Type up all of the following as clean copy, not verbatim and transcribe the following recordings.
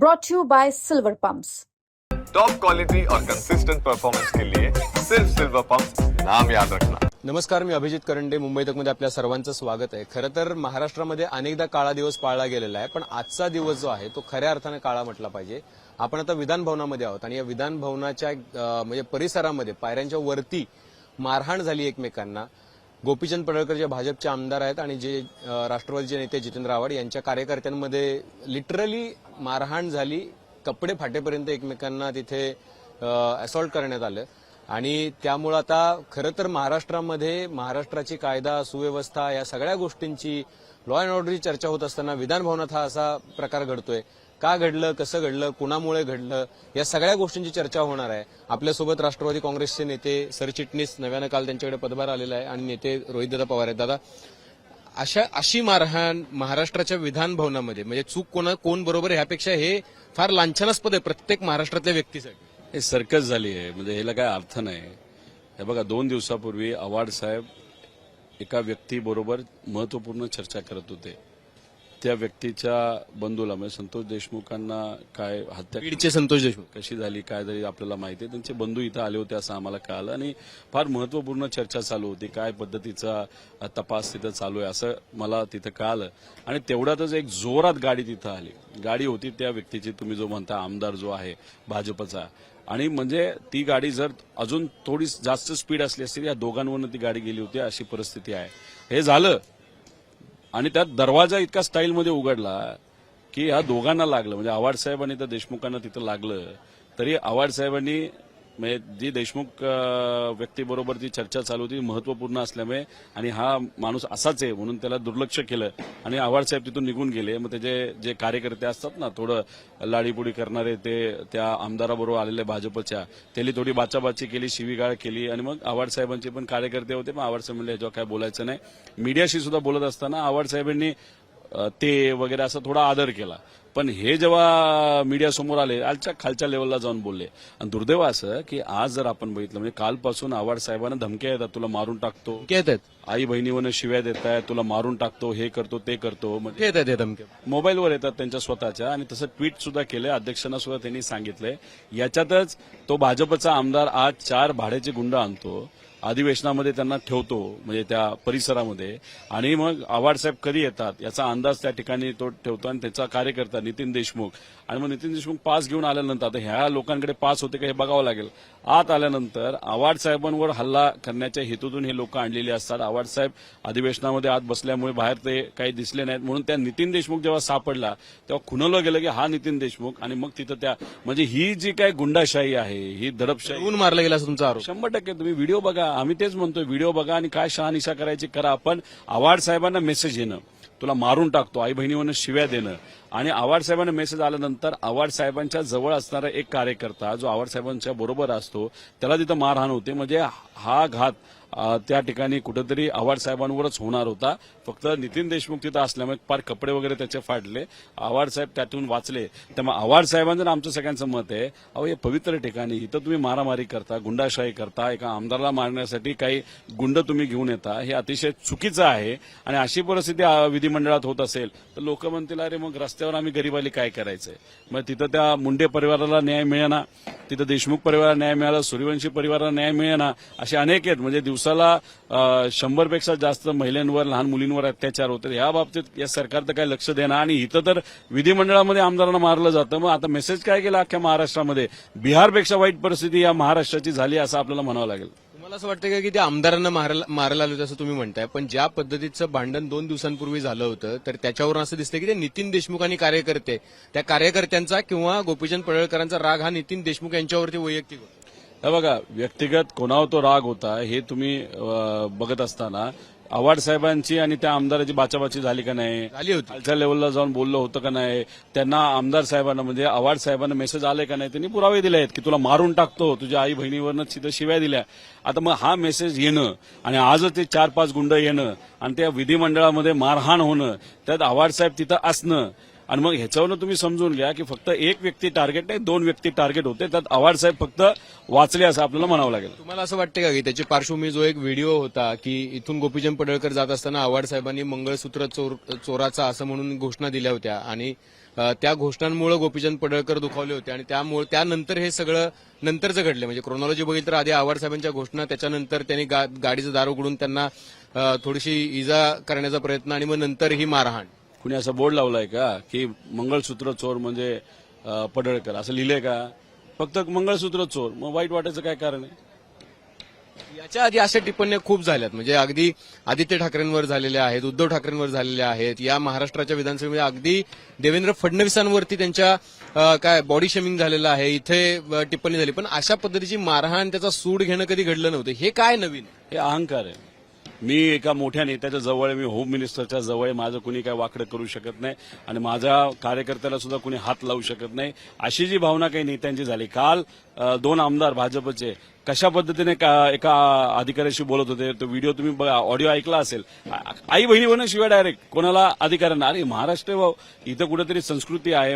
brought to you by Silver Pumps. Top quality और consistent performance के लिए सिर्फ silver pump नाम याद रखना। नमस्कार, मी अभिजित करंडे, मुंबई तकमध्ये आपल्या सर्वांचं स्वागत आहे। खरं तर महाराष्ट्रामध्ये अनेकदा काळा दिवस पाळला गेलेला आहे, पण आजचा दिवस जो आहे तो खऱ्या अर्थाने काळा म्हटला पाहिजे। आपण आता विधान भवनामध्ये आहोत आणि या विधान भवनाच्या म्हणजे परिसरामध्ये पायऱ्यांच्या वरती मारहाण झाली एकमेकांना। गोपीचंद पडळकर जे भाजपचे आमदार आहेत आणि जे राष्ट्रवादीचे नेते जितेंद्र आव्हाड यांच्या कार्यकर्त्यांमध्ये लिटरली मारहाण झाली, कपडे फाटेपर्यंत एकमेकांना तिथे असॉल्ट करण्यात आलं आणि त्यामुळे आता खरं तर महाराष्ट्रामध्ये महाराष्ट्राची कायदा सुव्यवस्था या सगळ्या गोष्टींची लॉ अँड ऑर्डरची चर्चा होत असताना विधान भवनात हा असा प्रकार घडतोय। का घडलं, कसं घडलं, कुणामुळे घडलं, या सगळ्या गोष्टींची चर्चा होणार आहे। आपल्यासोबत राष्ट्रवादी काँग्रेसचे नेते सरचिटणीस नव्यानं काल त्यांच्याकडे पदभार आलेला आहे आणि नेते रोहितदादा पवार आहेत। दादा, अशी मारहाण महाराष्ट्राच्या विधान भवनामध्ये म्हणजे चूक कोण बरोबर ह्यापेक्षा हे फार लांछनास्पद आहे प्रत्येक महाराष्ट्रातल्या व्यक्तीसाठी। हे सर्कस झाली आहे, म्हणजे ह्याला काय अर्थ नाही। हे बघा, 2 दिवसापूर्वी आव्हाड साहेब एका व्यक्तीबरोबर महत्वपूर्ण चर्चा करत होते। त्या व्यक्तीच्या बंधूला म्हणजे संतोष देशमुखांना काय हत्या बीडचे संतोष देशमुख कशी झाली काय झाली आपल्याला माहिती आहे। त्यांचे बंधू इथं आले होते असं आम्हाला कळालं आणि फार महत्वपूर्ण चर्चा चालू होती। काय पद्धतीचा तपास तिथं चालू आहे असं मला तिथं कळालं आणि तेवढ्यातच एक जोरात गाडी तिथं आली। गाडी होती त्या व्यक्तीची, तुम्ही जो म्हणता आमदार जो आहे भाजपचा, आणि म्हणजे ती गाडी जर अजून थोडी जास्त स्पीड असली असती या दोघांवरनं ती गाडी गेली होती, अशी परिस्थिती आहे। हे झालं आणि त्यात दरवाजा इतका स्टाईलमध्ये उघडला की ह्या दोघांना लागलं, म्हणजे आव्हाड साहेबांनी तर देशमुखांना तिथं लागलं तरी आव्हाड साहेबांनी म्हणजे जी देशमुख व्यक्तीबरोबर जी चर्चा चालू होती महत्वपूर्ण असल्यामुळे आणि हा माणूस असाच आहे म्हणून त्याला दुर्लक्ष केलं आणि आव्हाड साहेब तिथून निघून गेले। मग त्याचे जे कार्यकर्ते असतात ना थोडं लाडीपुडी करणारे, ते त्या आमदाराबरोबर आलेले भाजपच्या, त्यांनी थोडी बाचाबाची केली, शिवीगाळ केली आणि मग आव्हाड साहेबांचे पण कार्यकर्ते होते। मग आव्हाड साहेब म्हणले ह्याच्यावर काय बोलायचं नाही। मीडियाशी सुद्धा बोलत असताना आव्हाड साहेबांनी ते वगैरे असा थोडा आदर केला, पण हे जेव्हा मीडियासमोर आले आजच्या खालच्या लेवलला जाऊन बोलले। आणि दुर्दैव असं की आज जर आपण बघितलं म्हणजे कालपासून आव्हाड साहेबांना धमक्या येतात, तुला मारून टाकतो, आई बहिणीवरनं शिव्या देत आहेत, तुला मारून टाकतो, हे करतो ते करतो, म्हणजे धमक्या मोबाईलवर येतात त्यांच्या स्वतःच्या। आणि तसं ट्विट सुद्धा केलंय, अध्यक्षांना सुद्धा त्यांनी सांगितलंय। याच्यातच तो भाजपचा आमदार आज 4 भाड्याचे गुंड आणतो, अधिवेशनामध्ये त्यांना ठेवतो म्हणजे त्या परिसरामध्ये, आणि मग आव्हाड साहेब कधी येतात याचा अंदाज त्या ठिकाणी तो ठेवतो। आणि त्याचा कार्यकर्ता नितीन देशमुख, आणि मग नितीन देशमुख पास घेऊन आल्यानंतर आता ह्या लोकांकडे पास होते का हे बघावं लागेल। आत आल्यानंतर आव्हाड साहेबांवर हल्ला करण्याच्या हेतूतून हे लोक आणलेली असतात। आव्हाड साहेब अधिवेशनामध्ये आत बसल्यामुळे बाहेर ते काही दिसले नाहीत, म्हणून त्या नितीन देशमुख जेव्हा सापडला तेव्हा खुणवलं गेलं की हा नितीन देशमुख, आणि मग तिथं त्या म्हणजे ही जी काय गुंडाशाही आहे, ही दडपशाही मारला गेला असं तुमचा आरोप। 100% तुम्ही व्हिडिओ बघा, आम्ही तेच म्हणतोय, व्हिडिओ बघा आणि काय शहानिशा करायची करा, पण आव्हाड साहेबांना मेसेज येणं, तुला मारून टाकतो, आई बहिणीवरनं शिव्या देणं, आणि आव्हाड साहेबांना मेसेज आल्यानंतर आव्हाड साहेबांच्या जवळ असणारा एक कार्यकर्ता जो आव्हाड साहेबांच्या बरोबर असतो त्याला तिथं मारहाण होते। म्हणजे हा घात त्या ठिकाणी कुठेतरी आव्हाड साहेबांवरच होणार होता। फक्त नितीन देशमुख तिथं असल्यामुळे फार कपडे वगैरे त्याचे फाडले, आव्हाड साहेब त्यातून वाचले। त्यामुळे आव्हाड साहेबांचं आमचं सगळ्यांचं मत आहे, अहो हे पवित्र ठिकाणी इथं तुम्ही मारामारी करता, गुंडाशाही करता, एका आमदाराला मारण्यासाठी काही गुंड तुम्ही घेऊन येता, हे अतिशय चुकीचं आहे। आणि अशी परिस्थिती विधिमंडळात होत असेल तर लोक म्हणतील अरे मग रस्त्यावर आम्ही गरीबाली काय करायचंय। मग तिथं त्या मुंडे परिवाराला न्याय मिळेना, तिथं देशमुख परिवाराला न्याय मिळाला, सूर्यवंशी परिवाराला न्याय मिळेना, असे अनेक आहेत। म्हणजे दिवसाला 100 पेक्षा जास्त महिलांवर, लहान मुलींवर अत्याचार होतात। या बाबतीत या सरकार तर काय लक्ष देणार, आणि इथं तर विधिमंडळामध्ये आमदारांना मारलं जातं। मग आता मेसेज काय गेला अख्ख्या महाराष्ट्रामध्ये, बिहारपेक्षा वाईट परिस्थिती या महाराष्ट्राची झाली असं आपल्याला म्हणावं लागेल। मला असं वाटतं का की त्या आमदारांना मारायला आलं असं तुम्ही म्हणताय, पण ज्या पद्धतीचं भांडण 2 दिवसांपूर्वी झालं होतं तर त्याच्यावरून असं दिसतं की ते नितीन देशमुख आणि कार्यकर्ते, त्या कार्यकर्त्यांचा किंवा गोपीचंद पडळकरांचा राग हा नितीन देशमुख यांच्यावरती वैयक्तिक होता। हे बघा, व्यक्तिगत कोणावर तो राग होता हे तुम्ही बघत असताना आव्हाड साहेबांची आणि त्या आमदाराची बाचाबाची झाली का नाही, झाली होती, खालच्या लेवलला जाऊन बोललं होतं का नाही, त्यांना आमदार साहेबांना म्हणजे आव्हाड साहेबांना मेसेज आले का नाही, त्यांनी पुरावे दिले आहेत की तुला मारून टाकतो, तुझ्या आई बहिणीवरनं तिथं शिव्या दिल्या। आता मग हा मेसेज येणं आणि आजच ते 4-5 गुंड येणं आणि त्या विधिमंडळामध्ये मारहाण होणं, त्यात आव्हाड साहेब तिथं असणं, आणि मग ह्याच्यावरून तुम्ही समजून घ्या की फक्त एक व्यक्ती टार्गेट नाही, 2 व्यक्ती टार्गेट होते, त्यात आव्हाड साहेब फक्त वाचले असं आपल्याला म्हणावं लागेल। तुम्हाला असं वाटतं का की त्याची पार्श्वभूमी जो एक व्हिडिओ होता की इथून गोपीचंद पडळकर जात असताना आव्हाड साहेबांनी मंगळसूत्र चोराचा असं म्हणून घोषणा दिल्या होत्या आणि त्या घोषणांमुळे गोपीचंद पडळकर दुखावले होते आणि त्यामुळे त्यानंतर हे सगळं नंतरचं घडलं. म्हणजे क्रोनॉलॉजी बघितलं तर आधी आव्हाड साहेबांच्या घोषणा, त्याच्यानंतर त्यांनी गाडीचं दार उघडून त्यांना थोडीशी इजा करण्याचा प्रयत्न आणि मग नंतर ही मारहाण. कुणी असा बोर्ड लावलाय का की मंगळसूत्र चोर म्हणजे पडळकर असं लिहिलंय का? फक्त मंगळसूत्र चोर, मग वाईट वाटायचं काय कारण आहे? याच्या आधी अशा टिप्पण्या खूप झाल्यात. म्हणजे अगदी आदित्य ठाकरेंवर झालेल्या आहेत, उद्धव ठाकरेंवर झालेल्या आहेत. या महाराष्ट्राच्या विधानसभेमध्ये अगदी देवेंद्र फडणवीसांवरती त्यांच्या काय बॉडी शेमिंग झालेलं आहे, इथे टिप्पणी झाली. पण अशा पद्धतीची मारहाण, त्याचा सूड घेणं कधी घडलं नव्हतं. हे काय नवीन? हे अहंकार आहे. मी एका मोठ्या नेत्याच्या जवळ आहे, मी होम मिनिस्टरच्या जवळ आहे, माझं कुणी काय वाकडं करू शकत नाही आणि माझ्या कार्यकर्त्याला सुद्धा कुणी हात लावू शकत नाही, अशी जी भावना काही नेत्यांची झाली. काल 2 आमदार भाजपचे कशा पद्धतीने एका अधिकाऱ्याशी बोलत होते, तो व्हिडिओ तुम्ही बघा, ऑडिओ ऐकला असेल. आई बहिणी म्हणून शिवाय डायरेक्ट कोणाला अधिकाऱ्यांना. अरे महाराष्ट्र भाऊ, इथं कुठेतरी संस्कृती आहे,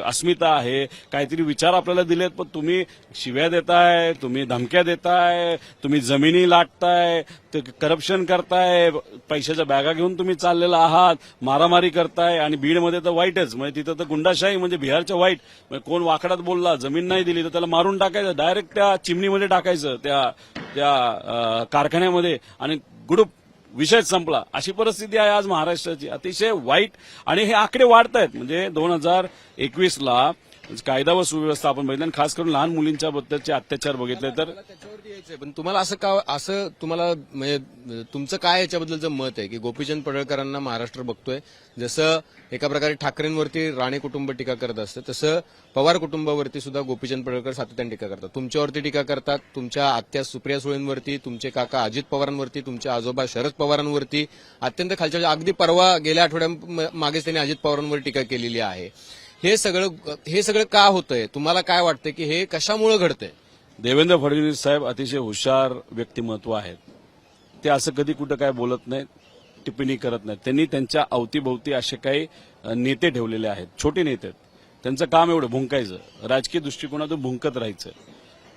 अस्मिता आहे, काहीतरी विचार आपल्याला दिलेत, पण तुम्ही शिव्या देताय, तुम्ही धमक्या देताय, तुम्ही जमिनी लाटताय, करप्शन करताय, पैशाच्या बॅगा घेऊन तुम्ही चाललेला आहात, मारामारी करताय. आणि बीडमध्ये तर वाईटच, म्हणजे तिथं तर गुंडाशाही, म्हणजे बिहारच्या वाईट. म्हणजे कोण वाकडात बोलला, जमीन नाही दिली तर त्याला मारून टाकायचं, डायरेक्ट त्या चिमणीमध्ये टाकायचं, त्या कारखान्यामध्ये, आणि गुडूप विषय संपला. अशी परिस्थिती आहे आज महाराष्ट्राची, अतिशय वाईट. आणि हे आकडे वाढत आहेत. म्हणजे 2021ला कायदा व सुव्यवस्था आपण बघितलं, खास करून लहान मुलींच्या बद्दलचे अत्याचार बघितले तर त्याच्यावरती यायचंय. पण तुम्हाला असं तुम्हाला म्हणजे तुमचं काय याच्याबद्दलचं मत आहे की गोपीचंद पडळकरांना महाराष्ट्र बघतोय, जसं एका प्रकारे ठाकरेंवरती राणे कुटुंब टीका करत असतं, तसं पवार कुटुंबावरती सुद्धा गोपीचंद पडळकर सातत्याने टीका करतात. तुमच्यावरती टीका करतात, तुमच्या आत्या सुप्रिया सुळेंवरती, तुमचे काका अजित पवारांवरती, तुमचे आजोबा शरद पवारांवरती, अत्यंत खालच्या, अगदी परवा गेल्या आठवड्यामागेच त्यांनी अजित पवारांवर टीका केलेली आहे. हे सगळं का होतंय? तुम्हाला काय वाटतं की हे कशामुळे घडतंय? देवेंद्र फडणवीस साहेब अतिशय हुशार व्यक्तिमत्व आहेत. ते असं कधी कुठं काय बोलत नाहीत, टिप्पणी करत नाहीत. त्यांनी त्यांच्या अवतीभोवती असे काही नेते ठेवलेले आहेत, छोटे नेते आहेत. त्यांचं काम एवढं भुंकायचं, राजकीय दृष्टिकोनातून भुंकत राहायचं.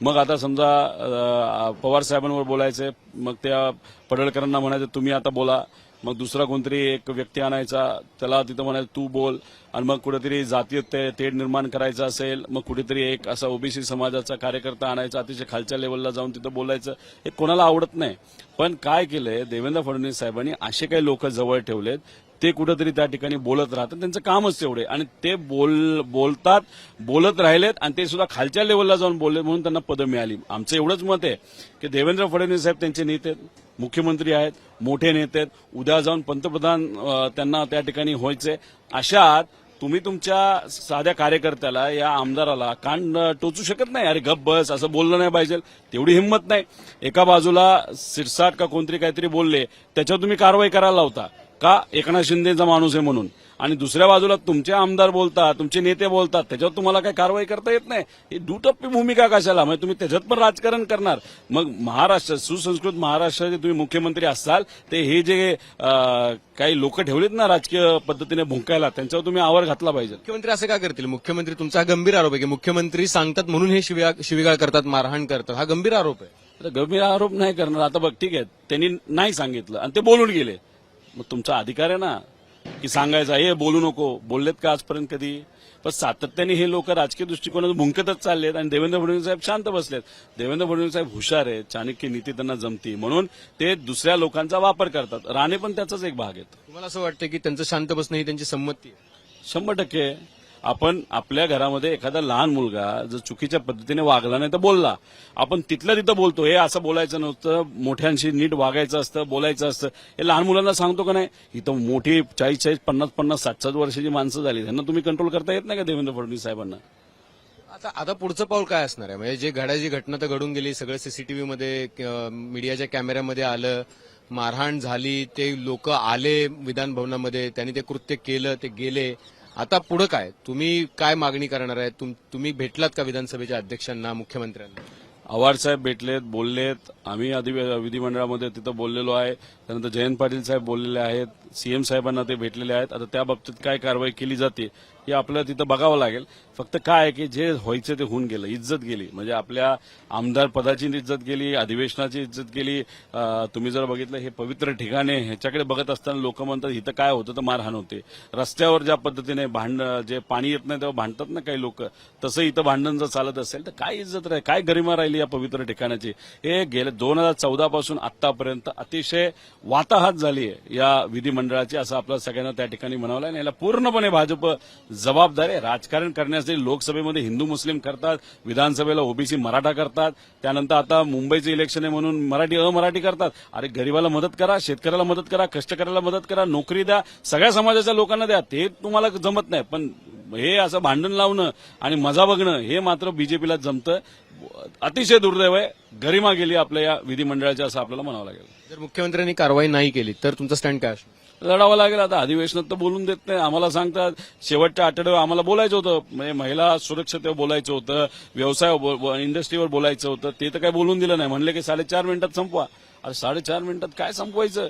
मग आता समजा पवार साहेबांवर बोलायचं, मग त्या पडळकरांना म्हणायचं तुम्ही आता बोला, मग दुसरा कोणतरी एक व्यक्ती आणायचा, त्याला तिथं म्हणायचं तू बोल, आणि मग कुठेतरी जातीय तेढ निर्माण करायचं असेल, मग कुठेतरी एक असा ओबीसी समाजाचा कार्यकर्ता आणायचा, अतिशय खालच्या लेवलला जाऊन तिथं बोलायचं. हे कोणाला आवडत नाही. पण काय केलंय देवेंद्र फडणवीस साहेबांनी, असे काही लोक जवळ ठेवलेत, ते कुठेतरी त्या ठिकाणी बोलत राहतात. त्यांचं कामच तेवढे, आणि ते बोलत राहिलेत, आणि ते सुद्धा खालच्या लेवलला जाऊन बोलले, म्हणून त्यांना पदं मिळाली. आमचं एवढंच मत आहे की देवेंद्र फडणवीस साहेब त्यांचे नेते आहेत, मुख्यमंत्री आहेत, मोठे नेते आहेत, उद्या जाऊन पंतप्रधान त्यांना त्या ठिकाणी व्हायचे. अशात तुम्ही तुमच्या साध्या कार्यकर्त्याला, या आमदाराला कान टोचू शकत नाही. अरे गप बस, असं बोललं नाही पाहिजे, तेवढी हिंमत नाही. एका बाजूला सिरसाट का कोणतरी काहीतरी बोलले, त्याच्यावर तुम्ही कारवाई करायला लावता का एकनाथ शिंदेचा माणूस आहे म्हणून, आणि दुसऱ्या बाजूला तुमचे आमदार बोलतात, तुमचे नेते बोलतात, त्याच्यावर तुम्हाला काही कारवाई करता येत नाही. ही दुटप्पी भूमिका कशाला? म्हणजे तुम्ही त्याच्यात पण राजकारण करणार. मग महाराष्ट्र, सुसंस्कृत महाराष्ट्राचे तुम्ही मुख्यमंत्री असाल, ते हे जे काही लोक ठेवलेत ना राजकीय पद्धतीने भुंकायला, त्यांच्यावर तुम्ही आवर घातला पाहिजे. मुख्यमंत्री असं का करतील? मुख्यमंत्री, तुमचा हा गंभीर आरोप आहे की मुख्यमंत्री सांगतात म्हणून हे शिवीगाळ करतात, मारहाण करतात. हा गंभीर आरोप आहे. तर गंभीर आरोप नाही करणार. आता बघ, ठीक आहे, त्यांनी नाही सांगितलं आणि ते बोलून गेले, मग तुमचा अधिकार आहे ना की सांगायचा हे बोलू नको. बोललेत का आजपर्यंत कधी? पण सातत्याने हे लोक राजकीय दृष्टिकोनातून भुंकतच चाललेत, आणि देवेंद्र फडणवीस साहेब शांत बसलेत. देवेंद्र फडणवीस साहेब हुशार आहेत, चाणक्य नीती त्यांना जमती, म्हणून ते दुसऱ्या लोकांचा वापर करतात. राणे पण त्याचाच एक भाग आहेत. तुम्हाला असं वाटतं की त्यांचं शांत बसणं ही त्यांची संमती आहे? 100%. आपण आपल्या घरामध्ये एखादा लहान मुलगा जर चुकीच्या पद्धतीने वागला नाही तर बोलला, आपण तिथल्या तिथं बोलतो, हे असं बोलायचं नव्हतं, मोठ्यांशी नीट वागायचं असतं, बोलायचं असतं. हे लहान मुलांना सांगतो का नाही? इथं मोठी 40-40, 50-50, 60-60 वर्षाची माणसं झाली, त्यांना तुम्ही कंट्रोल करता येत नाही का देवेंद्र फडणवीस साहेबांना? आता पुढचं पाऊल काय असणार आहे? म्हणजे जे घडायची घटना तर घडून गेली, सगळं सीसीटीव्हीमध्ये, मीडियाच्या कॅमेऱ्यामध्ये आलं, मारहाण झाली, ते लोक आले विधान भवनामध्ये, त्यांनी ते कृत्य केलं, ते गेले. आता पुढे काय? तुम्ही काय मागणी करणार आहे? तुम्ही भेटलात का विधानसभेच्या अध्यक्षांना, मुख्यमंत्र्यांना? आव्हाड साहेब भेटलेत, बोललेत. आम्ही आधी विधिमंडळामध्ये तिथं बोललेलो आहे. त्यानंतर जयंत पाटील साहेब बोललेले आहेत. सीएम साहेबांना ते भेटलेले आहेत. आता त्या बाबतीत काय कारवाई केली जाते हे आपल्याला तिथं बघावं लागेल. फक्त काय आहे की जे व्हायचं ते होऊन गेलं, इज्जत गेली. म्हणजे आपल्या आमदार पदाची इज्जत गेली, अधिवेशनाची इज्जत गेली. तुम्ही जर बघितलं हे पवित्र ठिकाणे ह्याच्याकडे बघत असताना लोक म्हणतात इथं काय होतं तर मारहाण होते. रस्त्यावर ज्या पद्धतीने जे पाणी येत नाही तेव्हा भांडतात ना काही लोक, तसं इथं भांडण जर चालत असेल तर काय इज्जत राहील, काय गरिमा राहिली या पवित्र ठिकाणाची. हे गेल्या 2014 पासून आतापर्यंत अतिशय वाताहत झाली आहे या विधिमंडळाची, असं आपल्याला सगळ्यांना त्या ठिकाणी म्हणावं लागेल. याला पूर्णपणे भाजप जबाबदार आहे. राजकारण करण्यासाठी लोकसभेमध्ये हिंदू मुस्लिम करतात, विधानसभेला ओबीसी मराठा करतात, त्यानंतर आता मुंबईचं इलेक्शन आहे म्हणून मराठी अमराठी करतात. अरे गरीबाला मदत करा, शेतकऱ्याला मदत करा, कष्टकऱ्याला मदत करा, नोकरी द्या, सगळ्या समाजाच्या लोकांना द्या. ते तुम्हाला जमत नाही, पण हे असं भांडण लावणं आणि मजा बघणं हे मात्र बीजेपीला जमतं. अतिशय दुर्दैव आहे. गरिमा गेली आपल्या या विधिमंडळाची असं आपल्याला म्हणावं लागेल. जर मुख्यमंत्र्यांनी कारवाई नाही केली तर तुमचा स्टँड काय असणार? लढावं लागेल. आता अधिवेशनात तर बोलून देत नाही. आम्हाला सांगतात शेवटच्या आठवड्यावर आम्हाला बोलायचं होतं, म्हणजे महिला सुरक्षतेवर बोलायचं होतं, व्यवसाय इंडस्ट्रीवर बोलायचं होतं, ते तर काही बोलून दिलं नाही. म्हणले की 4.5 मिनिटात संपवा. अरे 4.5 मिनिटात काय संपवायचं?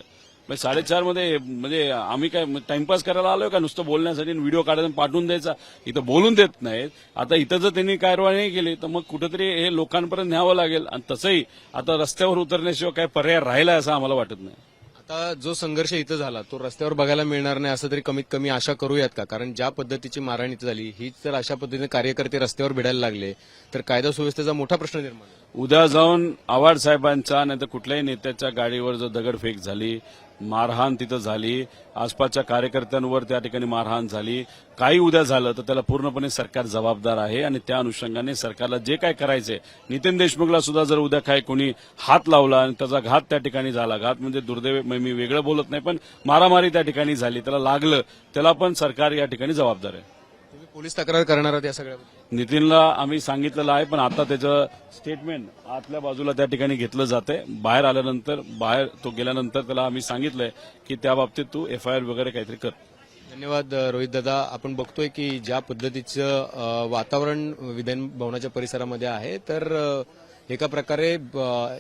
4.5 मध्ये म्हणजे आम्ही काय टाइमपास करायला आलोय का? नुसतं बोलण्यासाठी व्हिडिओ काढायला पाठवून द्यायचा? इथं बोलून देत नाहीत. आता इथं जर त्यांनी कारवाई नाही केली तर मग कुठेतरी हे लोकांपर्यंत न्यावं लागेल. आणि तसंही आता रस्त्यावर उतरण्याशिवाय काही पर्याय राहिला असं आम्हाला वाटत नाही. आता जो संघर्ष इथं झाला तो रस्त्यावर बघायला मिळणार नाही असं तरी कमीत कमी आशा करूयात का? कारण ज्या पद्धतीची मारहाण इथं झाली हीच जर अशा पद्धतीने कार्यकर्ते रस्त्यावर भिडायला लागले तर कायदा सुव्यवस्थेचा मोठा प्रश्न निर्माण होईल. उद्या जाऊन आव्हाड साहेबांच्या नाही तर कुठल्याही नेत्याच्या गाडीवर जर दगडफेक झाली, मारहाण तिथं झाली, आसपासच्या कार्यकर्त्यांवर त्या ठिकाणी मारहाण झाली, काही उद्या झालं तर त्याला पूर्णपणे सरकार जबाबदार आहे. आणि त्या अनुषंगाने सरकारला जे काय करायचंय, नितीन देशमुखला सुद्धा जर उद्या काय कोणी हात लावला आणि त्याचा घात त्या ठिकाणी झाला, घात म्हणजे दुर्दैव, मी वेगळं बोलत नाही, पण मारामारी त्या ठिकाणी झाली, त्याला लागलं, त्याला पण सरकार या ठिकाणी जबाबदार आहे. तुम्ही पोलीस तक्रार करणार आहात या सगळ्या? नितीनला आम्ही सांगितलेलं आहे, पण आता त्याचं स्टेटमेंट आतल्या बाजूला त्या ठिकाणी घेतलं जातंय. बाहेर तो गेल्यानंतर त्याला आम्ही सांगितलंय की त्या बाबतीत तू एफआयआर वगैरे काहीतरी कर. धन्यवाद रोहित दादा. आपण बघतोय की ज्या पद्धतीचं वातावरण विधान भवनाच्या परिसरामध्ये आहे तर एका प्रकारे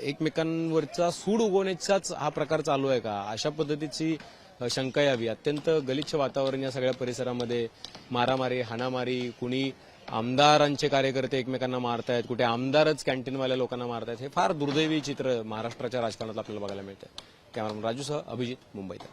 एकमेकांवरचा सूड उगवण्याचाच हा प्रकार चालू आहे का, अशा पद्धतीची शंका यावी. अत्यंत गलिच्छ वातावरण या सगळ्या परिसरामध्ये, मारामारी, हाणामारी, कुणी आमदारांचे कार्यकर्ते एकमेकांना मारतायत, कुठे आमदारच कॅन्टीनवाल्या लोकांना मारतायत, हे फार दुर्दैवी चित्र महाराष्ट्राच्या राजकारणात आपल्याला बघायला मिळतं. कॅमेरामन राजूसह अभिजित, मुंबईत.